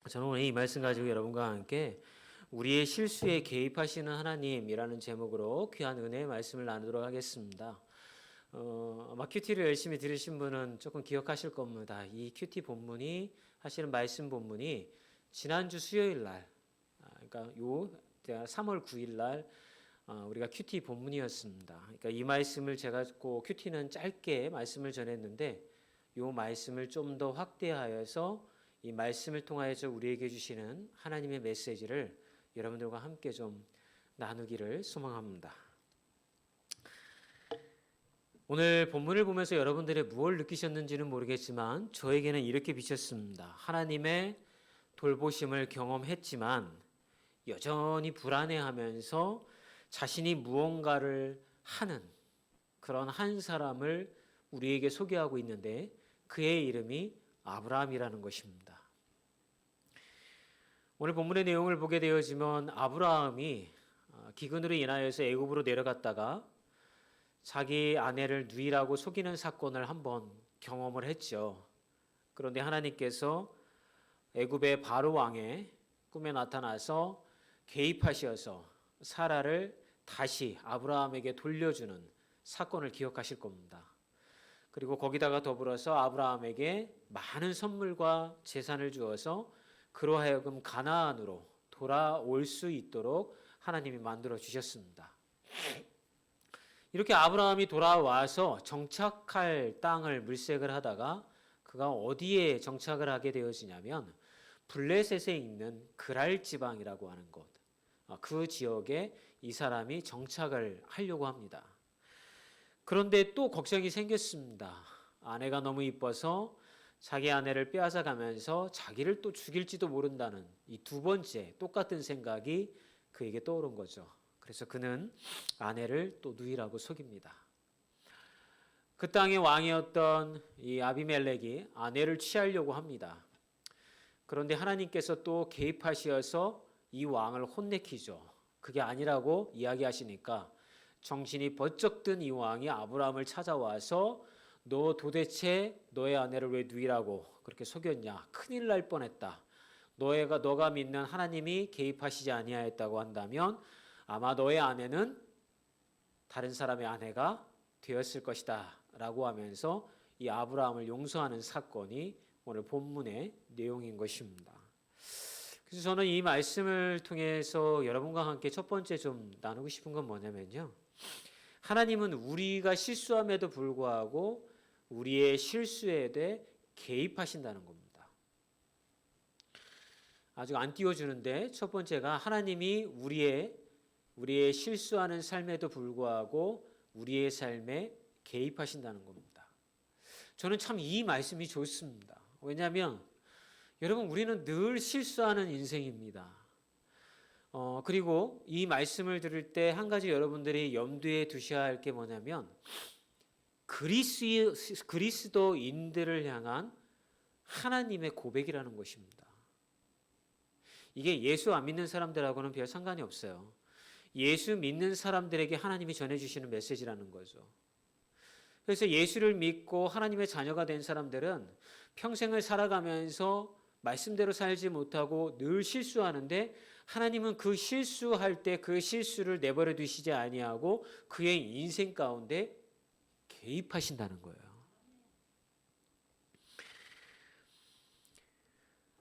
저는 오늘 이 말씀 가지고 여러분과 함께 우리의 실수에 개입하시는 하나님이라는 제목으로 귀한 은혜의 말씀을 나누도록 하겠습니다. 아마 큐티를 열심히 들으신 분은 조금 기억하실 겁니다. 이 큐티 본문이 하시는 말씀 본문이 지난주 수요일 날, 그러니까 3월 9일 날 우리가 큐티 본문이었습니다. 그러니까 이 말씀을 제가 꼭 큐티는 짧게 말씀을 전했는데 이 말씀을 좀 더 확대하여서 이 말씀을 통하여서 우리에게 주시는 하나님의 메시지를 여러분들과 함께 좀 나누기를 소망합니다. 오늘 본문을 보면서 여러분들이 무엇을 느끼셨는지는 모르겠지만 저에게는 이렇게 비쳤습니다. 하나님의 돌보심을 경험했지만 여전히 불안해하면서 자신이 무언가를 하는 그런 한 사람을 우리에게 소개하고 있는데 그의 이름이 아브라함이라는 것입니다. 오늘 본문의 내용을 보게 되어지면 아브라함이 기근으로 인하여서 애굽으로 내려갔다가 자기 아내를 누이라고 속이는 사건을 한번 경험을 했죠. 그런데 하나님께서 애굽의 바로 왕의 꿈에 나타나서 개입하셔서 사라를 다시 아브라함에게 돌려주는 사건을 기억하실 겁니다. 그리고 거기다가 더불어서 아브라함에게 많은 선물과 재산을 주어서 그로 하여금 가나안으로 돌아올 수 있도록 하나님이 만들어 주셨습니다. 이렇게 아브라함이 돌아와서 정착할 땅을 물색을 하다가 그가 어디에 정착을 하게 되어지냐면 블레셋에 있는 그랄 지방이라고 하는 곳, 그 지역에 이 사람이 정착을 하려고 합니다. 그런데 또 걱정이 생겼습니다. 아내가 너무 이뻐서 자기 아내를 빼앗아 가면서 자기를 또 죽일지도 모른다는 이 두 번째 똑같은 생각이 그에게 떠오른 거죠. 그래서 그는 아내를 또 누이라고 속입니다. 그 땅의 왕이었던 이 아비멜렉이 아내를 취하려고 합니다. 그런데 하나님께서 또 개입하셔서 이 왕을 혼내키죠. 그게 아니라고 이야기하시니까 정신이 번쩍 든 이 왕이 아브라함을 찾아와서 너 도대체 너의 아내를 왜 누이라고 그렇게 속였냐? 큰일 날 뻔했다. 너가 믿는 하나님이 개입하시지 아니하였다고 한다면 아마 너의 아내는 다른 사람의 아내가 되었을 것이다 라고 하면서 이 아브라함을 용서하는 사건이 오늘 본문의 내용인 것입니다. 그래서 저는 이 말씀을 통해서 여러분과 함께 첫 번째 좀 나누고 싶은 건 뭐냐면요. 하나님은 우리가 실수함에도 불구하고 우리의 실수에 대해 개입하신다는 겁니다. 아직 안 띄워주는데 첫 번째가 하나님이 우리의 실수하는 삶에도 불구하고 우리의 삶에 개입하신다는 겁니다. 저는 참 이 말씀이 좋습니다. 왜냐하면 여러분 우리는 늘 실수하는 인생입니다. 그리고 이 말씀을 들을 때 한 가지 여러분들이 염두에 두셔야 할 게 뭐냐면 그리스도인들을 향한 하나님의 고백이라는 것입니다. 이게 예수 안 믿는 사람들하고는 별 상관이 없어요. 예수 믿는 사람들에게 하나님이 전해주시는 메시지라는 거죠. 그래서 예수를 믿고 하나님의 자녀가 된 사람들은 평생을 살아가면서 말씀대로 살지 못하고 늘 실수하는데 하나님은 그 실수할 때 그 실수를 내버려 두시지 아니하고 그의 인생 가운데 개입하신다는 거예요.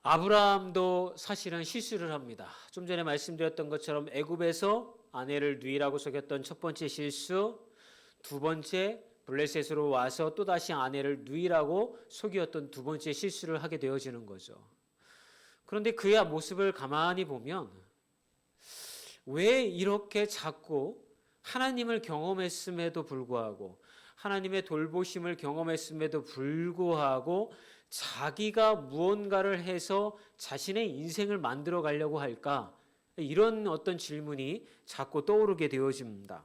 아브라함도 사실은 실수를 합니다. 좀 전에 말씀드렸던 것처럼 애굽에서 아내를 누이라고 속였던 첫 번째 실수, 두 번째 블레셋으로 와서 또다시 아내를 누이라고 속였던 두 번째 실수를 하게 되어지는 거죠. 그런데 그의 모습을 가만히 보면 왜 이렇게 자꾸 하나님을 경험했음에도 불구하고 하나님의 돌보심을 경험했음에도 불구하고 자기가 무언가를 해서 자신의 인생을 만들어 가려고 할까? 이런 어떤 질문이 자꾸 떠오르게 되어집니다.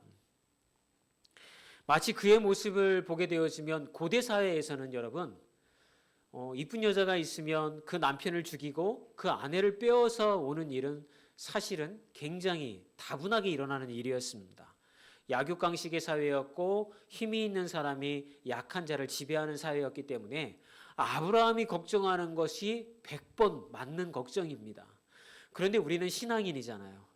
마치 그의 모습을 보게 되어지면 고대 사회에서는 여러분 이쁜 여자가 있으면 그 남편을 죽이고 그 아내를 빼앗아 오는 일은 사실은 굉장히 다분하게 일어나는 일이었습니다. 약육강식의 사회였고 힘이 있는 사람이 약한 자를 지배하는 사회였기 때문에 아브라함이 걱정하는 것이 100번 맞는 걱정입니다. 그런데 우리는 신앙인이잖아요.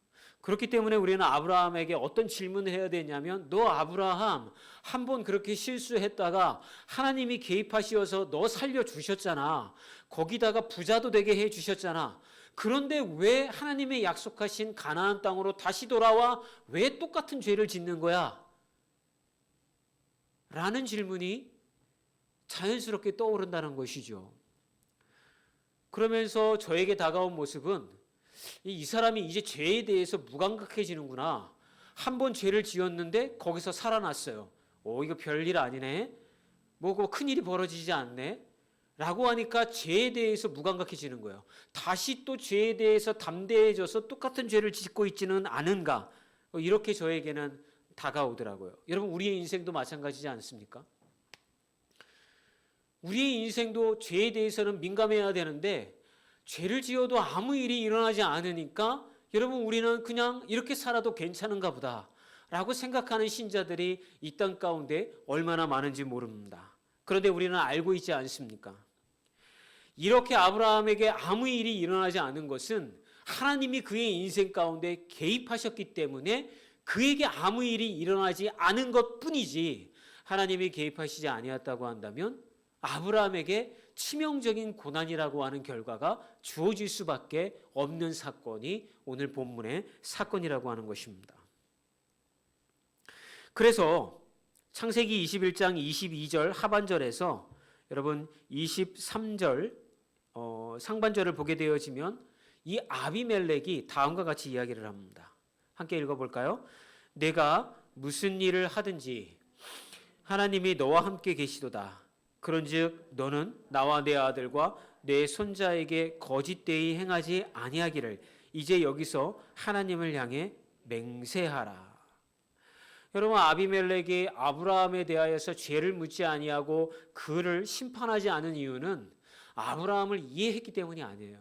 그렇기 때문에 우리는 아브라함에게 어떤 질문을 해야 되냐면, 너 아브라함 한 번 그렇게 실수했다가 하나님이 개입하시어서 너 살려주셨잖아. 거기다가 부자도 되게 해주셨잖아. 그런데 왜 하나님의 약속하신 가나안 땅으로 다시 돌아와 왜 똑같은 죄를 짓는 거야? 라는 질문이 자연스럽게 떠오른다는 것이죠. 그러면서 저에게 다가온 모습은 이 사람이 이제 죄에 대해서 무감각해지는구나. 한 번 죄를 지었는데 거기서 살아났어요. 이거 별일 아니네. 뭐 큰일이 벌어지지 않네. 라고 하니까 죄에 대해서 무감각해지는 거예요. 다시 또 죄에 대해서 담대해져서 똑같은 죄를 짓고 있지는 않은가. 이렇게 저에게는 다가오더라고요. 여러분, 우리의 인생도 마찬가지지 않습니까? 우리의 인생도 죄에 대해서는 민감해야 되는데 죄를 지어도 아무 일이 일어나지 않으니까 여러분, 우리는 그냥 이렇게 살아도 괜찮은가 보다 라고 생각하는 신자들이 이 땅 가운데 얼마나 많은지 모릅니다. 그런데 우리는 알고 있지 않습니까? 이렇게 아브라함에게 아무 일이 일어나지 않은 것은 하나님이 그의 인생 가운데 개입하셨기 때문에 그에게 아무 일이 일어나지 않은 것뿐이지, 하나님이 개입하시지 아니었다고 한다면 아브라함에게 치명적인 고난이라고 하는 결과가 주어질 수밖에 없는 사건이 오늘 본문의 사건이라고 하는 것입니다. 그래서 창세기 21장 22절 하반절에서 여러분 23절 상반절을 보게 되어지면 이 아비멜렉이 다음과 같이 이야기를 합니다. 함께 읽어볼까요? 내가 무슨 일을 하든지 하나님이 너와 함께 계시도다. 그런즉 너는 나와 내 아들과 내 손자에게 거짓되이 행하지 아니하기를 이제 여기서 하나님을 향해 맹세하라. 여러분, 아비멜렉이 아브라함에 대하여서 죄를 묻지 아니하고 그를 심판하지 않은 이유는 아브라함을 이해했기 때문이 아니에요.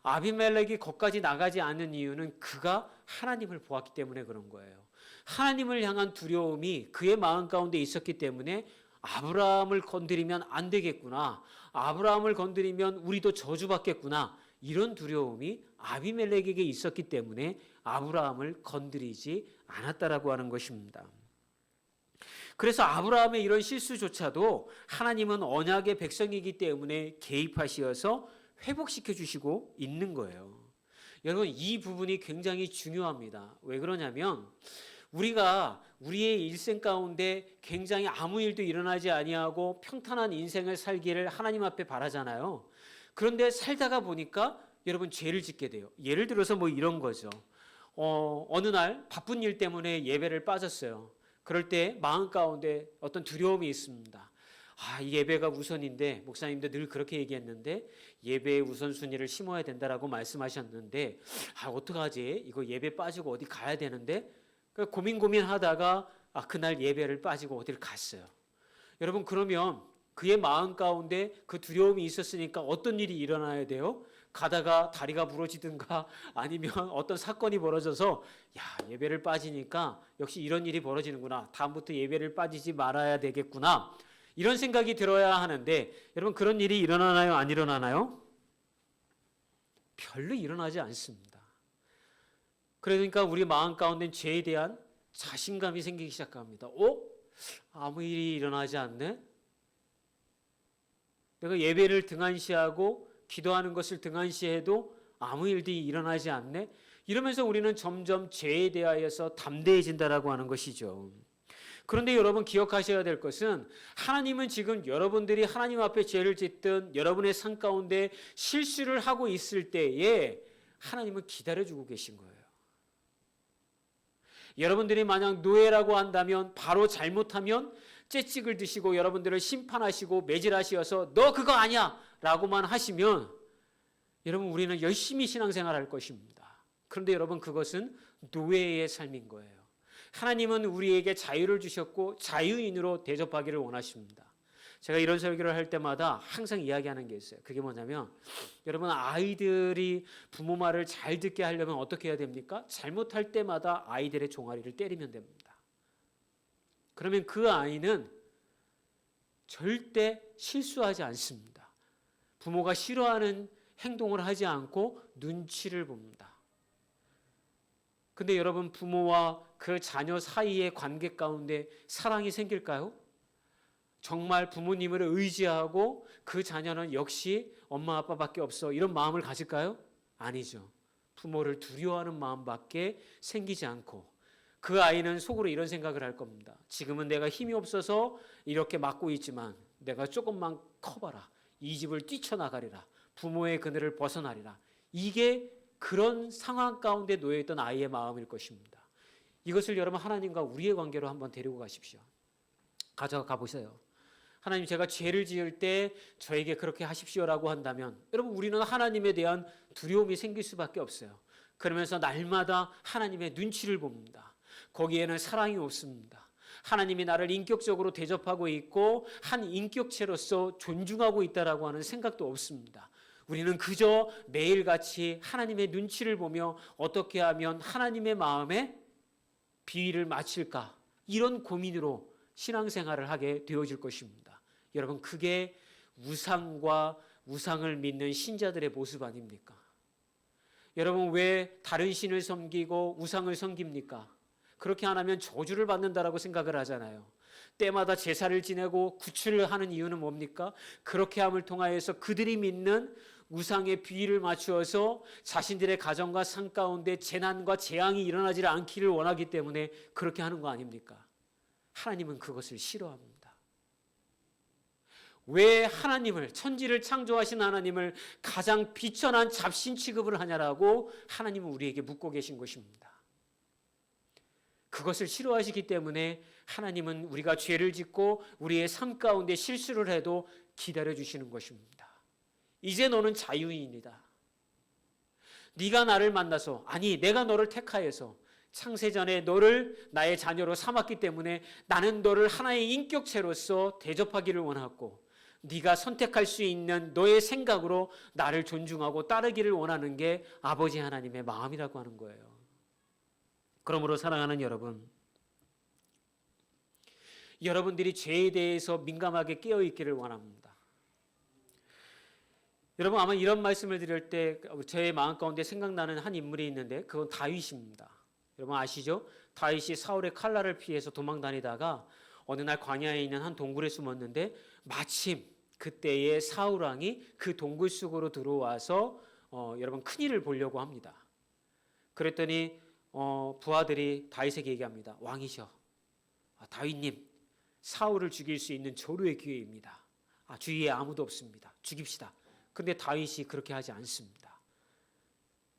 아비멜렉이 거기까지 나가지 않는 이유는 그가 하나님을 보았기 때문에 그런 거예요. 하나님을 향한 두려움이 그의 마음 가운데 있었기 때문에 아브라함을 건드리면 안 되겠구나, 아브라함을 건드리면 우리도 저주받겠구나, 이런 두려움이 아비멜렉에게 있었기 때문에 아브라함을 건드리지 않았다라고 하는 것입니다. 그래서 아브라함의 이런 실수조차도 하나님은 언약의 백성이기 때문에 개입하시어서 회복시켜 주시고 있는 거예요. 여러분, 이 부분이 굉장히 중요합니다. 왜 그러냐면 우리가 우리의 일생 가운데 굉장히 아무 일도 일어나지 아니하고 평탄한 인생을 살기를 하나님 앞에 바라잖아요. 그런데 살다가 보니까 여러분 죄를 짓게 돼요. 예를 들어서 뭐 이런 거죠. 어느 날 바쁜 일 때문에 예배를 빠졌어요. 그럴 때 마음 가운데 어떤 두려움이 있습니다. 이 예배가 우선인데, 목사님도 늘 그렇게 얘기했는데 예배의 우선순위를 심어야 된다라고 말씀하셨는데 어떡하지? 이거 예배 빠지고 어디 가야 되는데, 고민하다가 그날 예배를 빠지고 어디를 갔어요. 여러분, 그러면 그의 마음 가운데 그 두려움이 있었으니까 어떤 일이 일어나야 돼요? 가다가 다리가 부러지든가 아니면 어떤 사건이 벌어져서 예배를 빠지니까 역시 이런 일이 벌어지는구나, 다음부터 예배를 빠지지 말아야 되겠구나, 이런 생각이 들어야 하는데 여러분, 그런 일이 일어나나요? 안 일어나나요? 별로 일어나지 않습니다. 그러니까 우리 마음 가운데 죄에 대한 자신감이 생기기 시작합니다. 아무 일이 일어나지 않네? 내가 예배를 등한시하고 기도하는 것을 등한시해도 아무 일도 일어나지 않네? 이러면서 우리는 점점 죄에 대하여서 담대해진다라고 하는 것이죠. 그런데 여러분, 기억하셔야 될 것은 하나님은 지금 여러분들이 하나님 앞에 죄를 짓든 여러분의 삶 가운데 실수를 하고 있을 때에 하나님은 기다려주고 계신 거예요. 여러분들이 만약 노예라고 한다면, 바로 잘못하면 채찍을 드시고 여러분들을 심판하시고 매질하시어서 너 그거 아니야 라고만 하시면 여러분, 우리는 열심히 신앙생활할 것입니다. 그런데 여러분, 그것은 노예의 삶인 거예요. 하나님은 우리에게 자유를 주셨고 자유인으로 대접하기를 원하십니다. 제가 이런 설교를 할 때마다 항상 이야기하는 게 있어요. 그게 뭐냐면, 여러분, 아이들이 부모 말을 잘 듣게 하려면 어떻게 해야 됩니까? 잘못할 때마다 아이들의 종아리를 때리면 됩니다. 그러면 그 아이는 절대 실수하지 않습니다. 부모가 싫어하는 행동을 하지 않고 눈치를 봅니다. 근데 여러분, 부모와 그 자녀 사이의 관계 가운데 사랑이 생길까요? 정말 부모님을 의지하고 그 자녀는 역시 엄마 아빠밖에 없어, 이런 마음을 가질까요? 아니죠. 부모를 두려워하는 마음밖에 생기지 않고 그 아이는 속으로 이런 생각을 할 겁니다. 지금은 내가 힘이 없어서 이렇게 맡고 있지만 내가 조금만 커봐라, 이 집을 뛰쳐나가리라, 부모의 그늘을 벗어나리라. 이게 그런 상황 가운데 놓여있던 아이의 마음일 것입니다. 이것을 여러분 하나님과 우리의 관계로 한번 데리고 가십시오. 가져가 보세요. 하나님, 제가 죄를 지을 때 저에게 그렇게 하십시오라고 한다면 여러분, 우리는 하나님에 대한 두려움이 생길 수밖에 없어요. 그러면서 날마다 하나님의 눈치를 봅니다. 거기에는 사랑이 없습니다. 하나님이 나를 인격적으로 대접하고 있고 한 인격체로서 존중하고 있다라고 하는 생각도 없습니다. 우리는 그저 매일같이 하나님의 눈치를 보며 어떻게 하면 하나님의 마음에 비위를 맞출까, 이런 고민으로 신앙생활을 하게 되어질 것입니다. 여러분, 그게 우상과 우상을 믿는 신자들의 모습 아닙니까? 여러분, 왜 다른 신을 섬기고 우상을 섬깁니까? 그렇게 안 하면 저주를 받는다라고 생각을 하잖아요. 때마다 제사를 지내고 구출을 하는 이유는 뭡니까? 그렇게 함을 통하여서 그들이 믿는 우상의 비위를 맞추어서 자신들의 가정과 삶 가운데 재난과 재앙이 일어나지 않기를 원하기 때문에 그렇게 하는 거 아닙니까? 하나님은 그것을 싫어합니다. 왜 하나님을, 천지를 창조하신 하나님을 가장 비천한 잡신 취급을 하냐라고 하나님은 우리에게 묻고 계신 것입니다. 그것을 싫어하시기 때문에 하나님은 우리가 죄를 짓고 우리의 삶 가운데 실수를 해도 기다려주시는 것입니다. 이제 너는 자유인이다. 네가 나를 만나서, 아니 내가 너를 택하여서 창세전에 너를 나의 자녀로 삼았기 때문에 나는 너를 하나의 인격체로서 대접하기를 원하고 네가 선택할 수 있는 너의 생각으로 나를 존중하고 따르기를 원하는 게 아버지 하나님의 마음이라고 하는 거예요. 그러므로 사랑하는 여러분, 여러분들이 죄에 대해서 민감하게 깨어있기를 원합니다. 여러분, 아마 이런 말씀을 드릴 때 제 마음 가운데 생각나는 한 인물이 있는데 그건 다윗입니다. 여러분 아시죠? 다윗이 사울의 칼날을 피해서 도망 다니다가 어느 날 광야에 있는 한 동굴에 숨었는데 마침 그때에 사울 왕이 그 동굴 속으로 들어와서 여러분 큰일을 보려고 합니다. 그랬더니 부하들이 다윗에게 얘기합니다. 왕이셔, 다윗님, 사울을 죽일 수 있는 절호의 기회입니다. 주위에 아무도 없습니다. 죽입시다. 근데 다윗이 그렇게 하지 않습니다.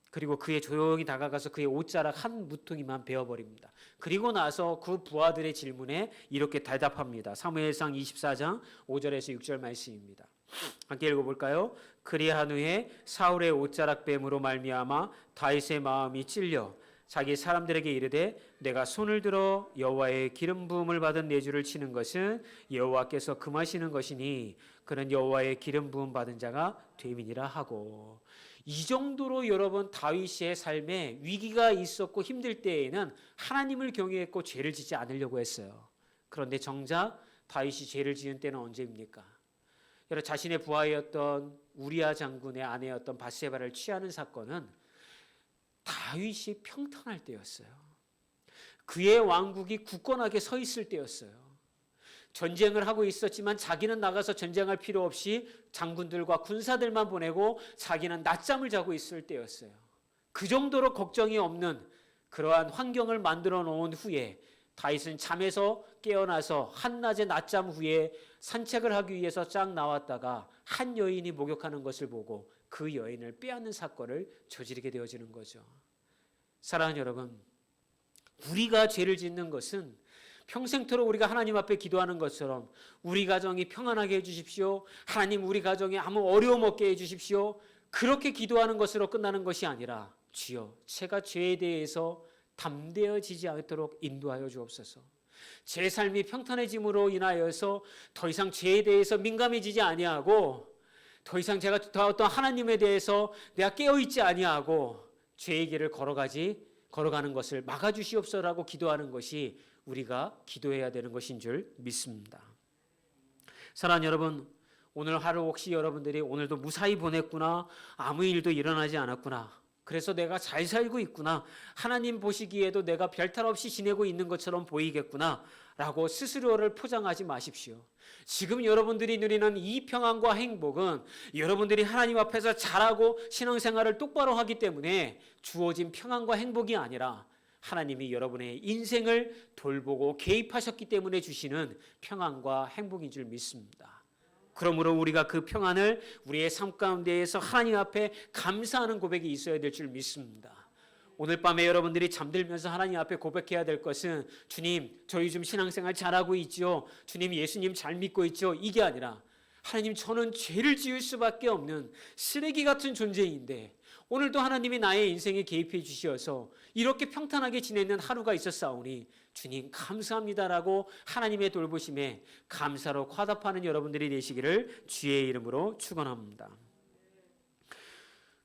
그리고 그의 조용히 다가가서 그의 옷자락 한 무퉁이만 베어버립니다. 그리고 나서 그 부하들의 질문에 이렇게 대답합니다. 사무엘상 24장 5절에서 6절 말씀입니다. 함께 읽어볼까요? 그리한 후에 사울의 옷자락 뱀으로 말미암아 다윗의 마음이 찔려 자기 사람들에게 이르되 내가 손을 들어 여호와의 기름 부음을 받은 내주를 치는 것은 여호와께서 금하시는 것이니 그는 여호와의 기름 부음 받은 자가 됨이니라 하고, 이 정도로 여러분 다윗의 삶에 위기가 있었고 힘들 때에는 하나님을 경외했고 죄를 짓지 않으려고 했어요. 그런데 정작 다윗이 죄를 지은 때는 언제입니까? 여러분, 자신의 부하였던 우리아 장군의 아내였던 바세바를 취하는 사건은 다윗이 평탄할 때였어요. 그의 왕국이 굳건하게 서 있을 때였어요. 전쟁을 하고 있었지만 자기는 나가서 전쟁할 필요 없이 장군들과 군사들만 보내고 자기는 낮잠을 자고 있을 때였어요. 그 정도로 걱정이 없는 그러한 환경을 만들어 놓은 후에 다윗은 잠에서 깨어나서 한낮의 낮잠 후에 산책을 하기 위해서 쫙 나왔다가 한 여인이 목욕하는 것을 보고 그 여인을 빼앗는 사건을 저지르게 되어지는 거죠. 사랑하는 여러분, 우리가 죄를 짓는 것은 평생토록 우리가 하나님 앞에 기도하는 것처럼 우리 가정이 평안하게 해주십시오, 하나님 우리 가정에 아무 어려움 없게 해주십시오, 그렇게 기도하는 것으로 끝나는 것이 아니라 주여 제가 죄에 대해서 담대어지지 않도록 인도하여 주옵소서. 제 삶이 평탄해짐으로 인하여서 더 이상 죄에 대해서 민감해지지 아니하고 더 이상 제가 어떤 하나님에 대해서 내가 깨어있지 아니하고 죄의 길을 걸어가는 것을 막아주시옵소서라고 기도하는 것이 우리가 기도해야 되는 것인 줄 믿습니다. 사랑하는 여러분, 오늘 하루 혹시 여러분들이 오늘도 무사히 보냈구나, 아무 일도 일어나지 않았구나, 그래서 내가 잘 살고 있구나, 하나님 보시기에도 내가 별탈 없이 지내고 있는 것처럼 보이겠구나 라고 스스로를 포장하지 마십시오. 지금 여러분들이 누리는 이 평안과 행복은 여러분들이 하나님 앞에서 잘하고 신앙생활을 똑바로 하기 때문에 주어진 평안과 행복이 아니라 하나님이 여러분의 인생을 돌보고 개입하셨기 때문에 주시는 평안과 행복인 줄 믿습니다. 그러므로 우리가 그 평안을 우리의 삶 가운데에서 하나님 앞에 감사하는 고백이 있어야 될 줄 믿습니다. 오늘 밤에 여러분들이 잠들면서 하나님 앞에 고백해야 될 것은 주님, 저 요즘 신앙생활 잘하고 있죠. 주님, 예수님 잘 믿고 있죠. 이게 아니라 하나님, 저는 죄를 지을 수밖에 없는 쓰레기 같은 존재인데 오늘도 하나님이 나의 인생에 개입해 주셔서 이렇게 평탄하게 지내는 하루가 있었사오니 주님 감사합니다라고 하나님의 돌보심에 감사로 화답하는 여러분들이 되시기를 주의 이름으로 축원합니다.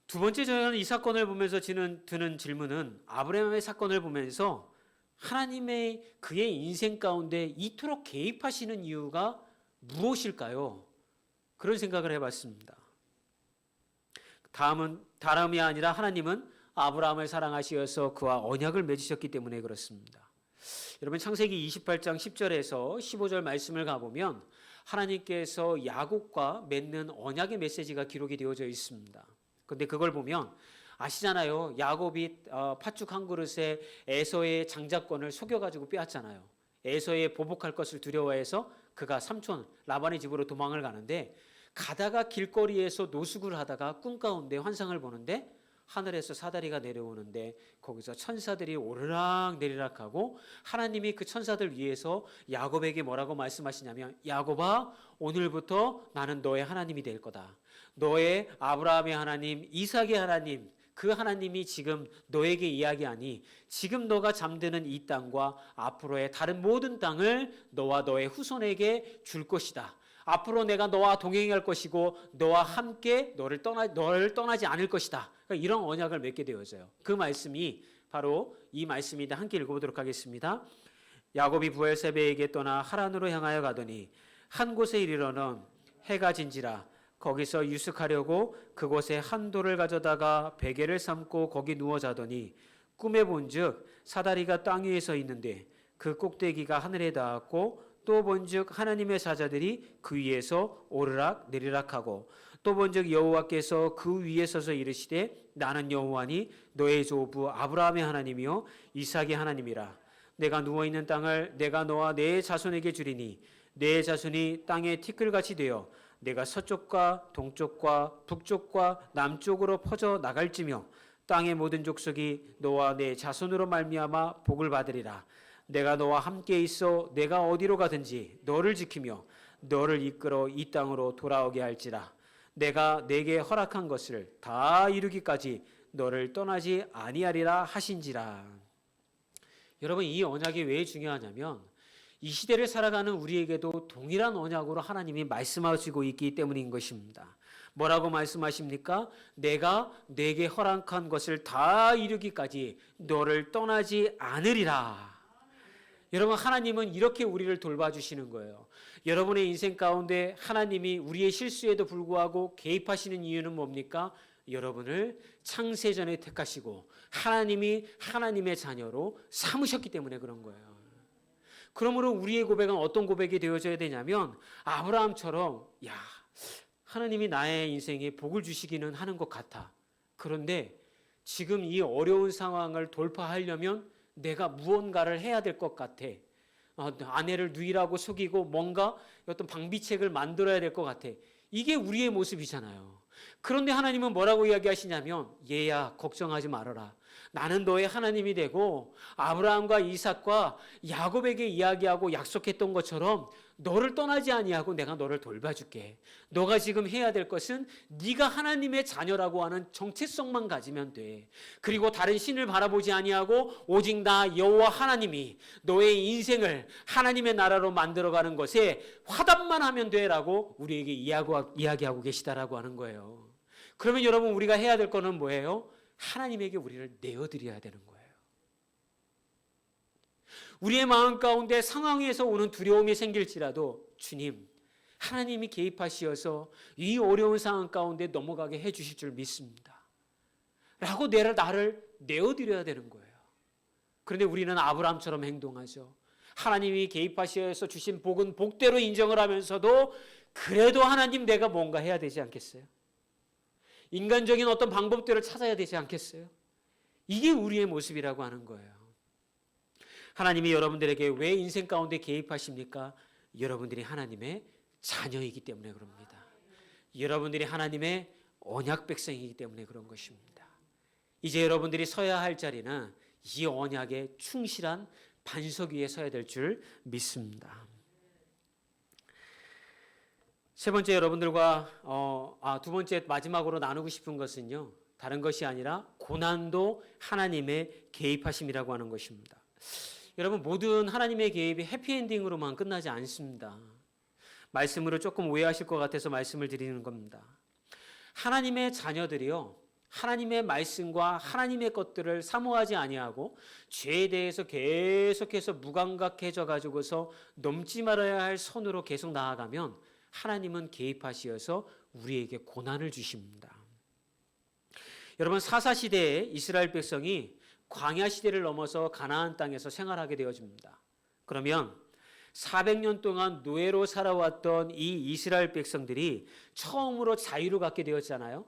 두 번째, 저는 이 사건을 보면서 드는 질문은 아브라함의 사건을 보면서 하나님의 그의 인생 가운데 이토록 개입하시는 이유가 무엇일까요? 그런 생각을 해봤습니다. 다름이 아니라 하나님은 아브라함을 사랑하시어서 그와 언약을 맺으셨기 때문에 그렇습니다. 여러분, 창세기 28장 10절에서 15절 말씀을 가보면 하나님께서 야곱과 맺는 언약의 메시지가 기록이 되어져 있습니다. 근데 그걸 보면 아시잖아요. 야곱이 팥죽 한 그릇에 에서의 장자권을 속여가지고 빼앗잖아요. 에서의 보복할 것을 두려워해서 그가 삼촌 라반의 집으로 도망을 가는데 가다가 길거리에서 노숙을 하다가 꿈 가운데 환상을 보는데 하늘에서 사다리가 내려오는데 거기서 천사들이 오르락 내리락하고 하나님이 그 천사들 위해서 야곱에게 뭐라고 말씀하시냐면, 야곱아, 오늘부터 나는 너의 하나님이 될 거다. 너의 아브라함의 하나님, 이삭의 하나님, 그 하나님이 지금 너에게 이야기하니 지금 너가 잠드는 이 땅과 앞으로의 다른 모든 땅을 너와 너의 후손에게 줄 것이다. 앞으로 내가 너와 동행할 것이고 너와 함께 너를 떠나지 않을 것이다. 그러니까 이런 언약을 맺게 되어져요. 그 말씀이 바로 이 말씀인데 함께 읽어보도록 하겠습니다. 야곱이 부활 새벽에게 떠나 하란으로 향하여 가더니 한 곳에 이르러는 해가 진지라. 거기서 유숙하려고 그곳에 한 돌을 가져다가 베개를 삼고 거기 누워 자더니 꿈에 본즉 사다리가 땅 위에 서 있는데 그 꼭대기가 하늘에 닿았고 또 본즉 하나님의 사자들이 그 위에서 오르락 내리락하고 또 본즉 여호와께서 그 위에 서서 이르시되 나는 여호와니 너의 조부 아브라함의 하나님이요 이삭의 하나님이라. 내가 누워있는 땅을 내가 너와 내 자손에게 주리니 내 자손이 땅의 티끌같이 되어 내가 서쪽과 동쪽과 북쪽과 남쪽으로 퍼져 나갈지며 땅의 모든 족속이 너와 내 자손으로 말미암아 복을 받으리라. 내가 너와 함께 있어 내가 어디로 가든지 너를 지키며 너를 이끌어 이 땅으로 돌아오게 할지라. 내가 내게 허락한 것을 다 이루기까지 너를 떠나지 아니하리라 하신지라. 여러분, 이 언약이 왜 중요하냐면 이 시대를 살아가는 우리에게도 동일한 언약으로 하나님이 말씀하시고 있기 때문인 것입니다. 뭐라고 말씀하십니까? 내가 내게 허락한 것을 다 이루기까지 너를 떠나지 않으리라. 여러분, 하나님은 이렇게 우리를 돌봐주시는 거예요. 여러분의 인생 가운데 하나님이 우리의 실수에도 불구하고 개입하시는 이유는 뭡니까? 여러분을 창세전에 택하시고 하나님이 하나님의 자녀로 삼으셨기 때문에 그런 거예요. 그러므로 우리의 고백은 어떤 고백이 되어져야 되냐면 아브라함처럼 하나님이 나의 인생에 복을 주시기는 하는 것 같아. 그런데 지금 이 어려운 상황을 돌파하려면 내가 무언가를 해야 될 것 같아. 아내를 누이라고 속이고 뭔가 어떤 방비책을 만들어야 될 것 같아. 이게 우리의 모습이잖아요. 그런데 하나님은 뭐라고 이야기하시냐면, 얘야 걱정하지 말아라. 나는 너의 하나님이 되고 아브라함과 이삭과 야곱에게 이야기하고 약속했던 것처럼 너를 떠나지 아니하고 내가 너를 돌봐줄게. 너가 지금 해야 될 것은 네가 하나님의 자녀라고 하는 정체성만 가지면 돼. 그리고 다른 신을 바라보지 아니하고 오직 나 여호와 하나님이 너의 인생을 하나님의 나라로 만들어가는 것에 화답만 하면 돼라고 우리에게 이야기하고 계시다라고 하는 거예요. 그러면 여러분, 우리가 해야 될 거는 뭐예요? 하나님에게 우리를 내어드려야 되는 거예요. 우리의 마음 가운데 상황에서 오는 두려움이 생길지라도 주님, 하나님이 개입하시어서 이 어려운 상황 가운데 넘어가게 해주실 줄 믿습니다 라고 나를 내어드려야 되는 거예요. 그런데 우리는 아브라함처럼 행동하죠. 하나님이 개입하셔서 주신 복은 복대로 인정을 하면서도 그래도 하나님 내가 뭔가 해야 되지 않겠어요? 인간적인 어떤 방법들을 찾아야 되지 않겠어요? 이게 우리의 모습이라고 하는 거예요. 하나님이 여러분들에게 왜 인생 가운데 개입하십니까? 여러분들이 하나님의 자녀이기 때문에 그럽니다. 여러분들이 하나님의 언약 백성이기 때문에 그런 것입니다. 이제 여러분들이 서야 할 자리는 이 언약에 충실한 반석 위에 서야 될 줄 믿습니다. 세 번째 여러분들과 두 번째 마지막으로 나누고 싶은 것은요, 다른 것이 아니라 고난도 하나님의 개입하심이라고 하는 것입니다. 여러분, 모든 하나님의 개입이 해피엔딩으로만 끝나지 않습니다. 말씀으로 조금 오해하실 것 같아서 말씀을 드리는 겁니다. 하나님의 자녀들이요, 하나님의 말씀과 하나님의 것들을 사모하지 아니하고 죄에 대해서 계속해서 무감각해져 가지고서 넘지 말아야 할 선으로 계속 나아가면 하나님은 개입하시어서 우리에게 고난을 주십니다. 여러분, 사사시대에 이스라엘 백성이 광야 시대를 넘어서 가나안 땅에서 생활하게 되어집니다. 그러면 400년 동안 노예로 살아왔던 이 이스라엘 백성들이 처음으로 자유를 갖게 되었잖아요.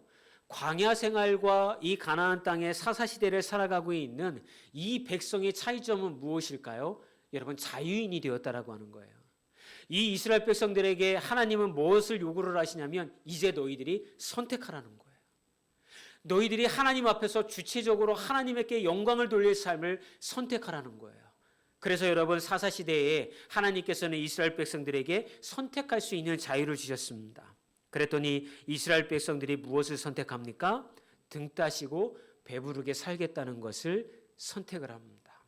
광야 생활과 이 가나안 땅의 사사시대를 살아가고 있는 이 백성의 차이점은 무엇일까요? 여러분, 자유인이 되었다라고 하는 거예요. 이 이스라엘 백성들에게 하나님은 무엇을 요구를 하시냐면 이제 너희들이 선택하라는 거예요. 너희들이 하나님 앞에서 주체적으로 하나님께 영광을 돌릴 삶을 선택하라는 거예요. 그래서 여러분, 사사시대에 하나님께서는 이스라엘 백성들에게 선택할 수 있는 자유를 주셨습니다. 그랬더니 이스라엘 백성들이 무엇을 선택합니까? 등 따시고 배부르게 살겠다는 것을 선택을 합니다.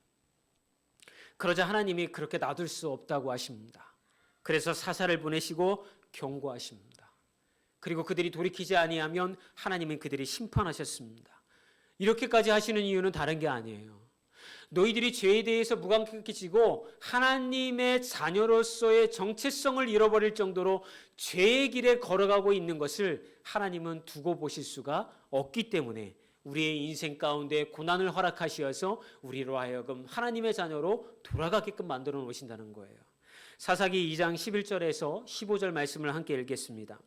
그러자 하나님이 그렇게 놔둘 수 없다고 하십니다. 그래서 사사를 보내시고 경고하십니다. 그리고 그들이 돌이키지 아니하면 하나님은 그들이 심판하셨습니다. 이렇게까지 하시는 이유는 다른 게 아니에요. 너희들이 죄에 대해서 무감각해지고 하나님의 자녀로서의 정체성을 잃어버릴 정도로 죄의 길에 걸어가고 있는 것을 하나님은 두고 보실 수가 없기 때문에 우리의 인생 가운데 고난을 허락하시어서 우리로 하여금 하나님의 자녀로 돌아가게끔 만들어 놓으신다는 거예요. 사사기 2장 11절에서 15절 말씀을 함께 읽겠습니다.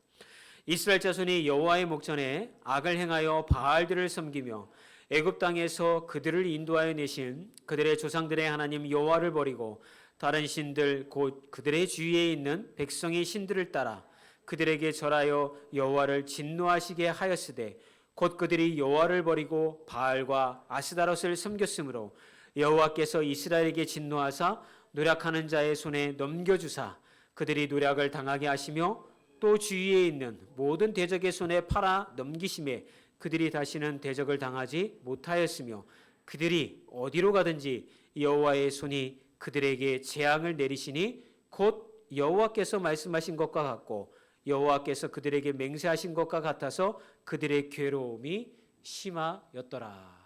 이스라엘 자손이 여호와의 목전에 악을 행하여 바알들을 섬기며 애굽 땅에서 그들을 인도하여 내신 그들의 조상들의 하나님 여호와를 버리고 다른 신들 곧 그들의 주위에 있는 백성의 신들을 따라 그들에게 절하여 여호와를 진노하시게 하였으되 곧 그들이 여호와를 버리고 바알과 아스다롯을 섬겼으므로 여호와께서 이스라엘에게 진노하사 노략하는 자의 손에 넘겨주사 그들이 노략을 당하게 하시며 또 주위에 있는 모든 대적의 손에 팔아 넘기심에 그들이 다시는 대적을 당하지 못하였으며 그들이 어디로 가든지 여호와의 손이 그들에게 재앙을 내리시니 곧 여호와께서 말씀하신 것과 같고 여호와께서 그들에게 맹세하신 것과 같아서 그들의 괴로움이 심하였더라.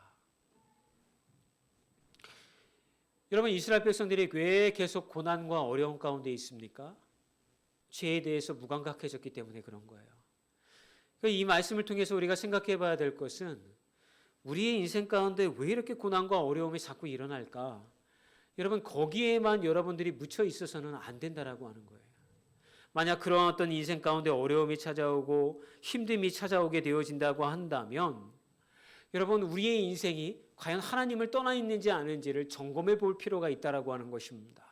여러분, 이스라엘 백성들이 왜 계속 고난과 어려움 가운데 있습니까? 죄에 대해서 무감각해졌기 때문에 그런 거예요. 이 말씀을 통해서 우리가 생각해 봐야 될 것은 우리의 인생 가운데 왜 이렇게 고난과 어려움이 자꾸 일어날까? 여러분, 거기에만 여러분들이 묻혀 있어서는 안 된다라고 하는 거예요. 만약 그런 어떤 인생 가운데 어려움이 찾아오고 힘듦이 찾아오게 되어진다고 한다면 여러분, 우리의 인생이 과연 하나님을 떠나 있는지 아닌지를 점검해 볼 필요가 있다라고 하는 것입니다.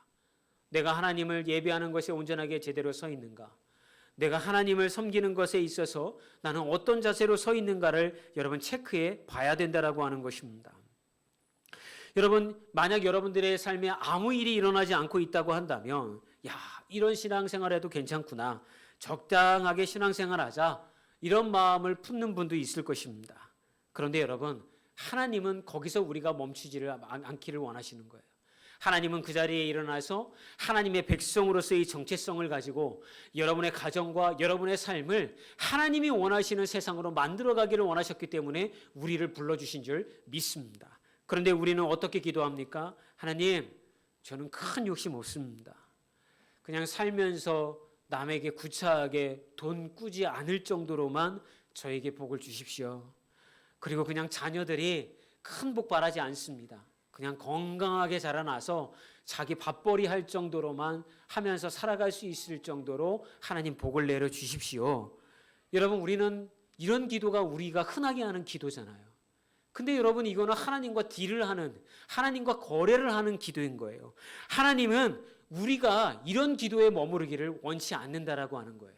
내가 하나님을 예배하는 것에 온전하게 제대로 서 있는가? 내가 하나님을 섬기는 것에 있어서 나는 어떤 자세로 서 있는가를 여러분 체크해 봐야 된다라고 하는 것입니다. 여러분, 만약 여러분들의 삶에 아무 일이 일어나지 않고 있다고 한다면 이런 신앙생활해도 괜찮구나, 적당하게 신앙생활하자, 이런 마음을 품는 분도 있을 것입니다. 그런데 여러분, 하나님은 거기서 우리가 멈추지를 않기를 원하시는 거예요. 하나님은 그 자리에 일어나서 하나님의 백성으로서의 정체성을 가지고 여러분의 가정과 여러분의 삶을 하나님이 원하시는 세상으로 만들어가기를 원하셨기 때문에 우리를 불러주신 줄 믿습니다. 그런데 우리는 어떻게 기도합니까? 하나님, 저는 큰 욕심 없습니다. 그냥 살면서 남에게 구차하게 돈 꾸지 않을 정도로만 저에게 복을 주십시오. 그리고 그냥 자녀들이 큰 복 바라지 않습니다. 그냥 건강하게 자라나서 자기 밥벌이 할 정도로만 하면서 살아갈 수 있을 정도로 하나님 복을 내려 주십시오. 여러분, 우리는 이런 기도가 우리가 흔하게 하는 기도잖아요. 근데 여러분, 이거는 하나님과 딜을 하는, 하나님과 거래를 하는 기도인 거예요. 하나님은 우리가 이런 기도에 머무르기를 원치 않는다라고 하는 거예요.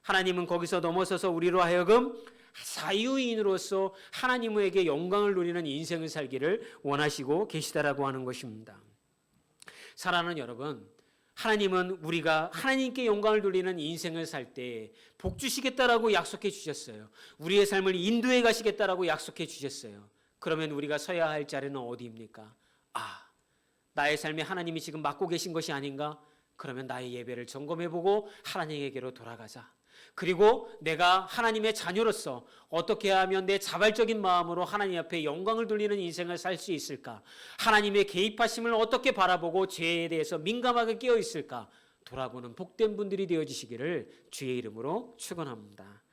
하나님은 거기서 넘어서서 우리로 하여금 자유인으로서 하나님에게 영광을 누리는 인생을 살기를 원하시고 계시다라고 하는 것입니다. 사랑하는 여러분, 하나님은 우리가 하나님께 영광을 돌리는 인생을 살 때 복 주시겠다라고 약속해 주셨어요. 우리의 삶을 인도해 가시겠다라고 약속해 주셨어요. 그러면 우리가 서야 할 자리는 어디입니까? 나의 삶에 하나님이 지금 맡고 계신 것이 아닌가? 그러면 나의 예배를 점검해보고 하나님에게로 돌아가자. 그리고 내가 하나님의 자녀로서 어떻게 하면 내 자발적인 마음으로 하나님 앞에 영광을 돌리는 인생을 살 수 있을까? 하나님의 개입하심을 어떻게 바라보고 죄에 대해서 민감하게 깨어 있을까? 돌아보는 복된 분들이 되어지시기를 주의 이름으로 축원합니다.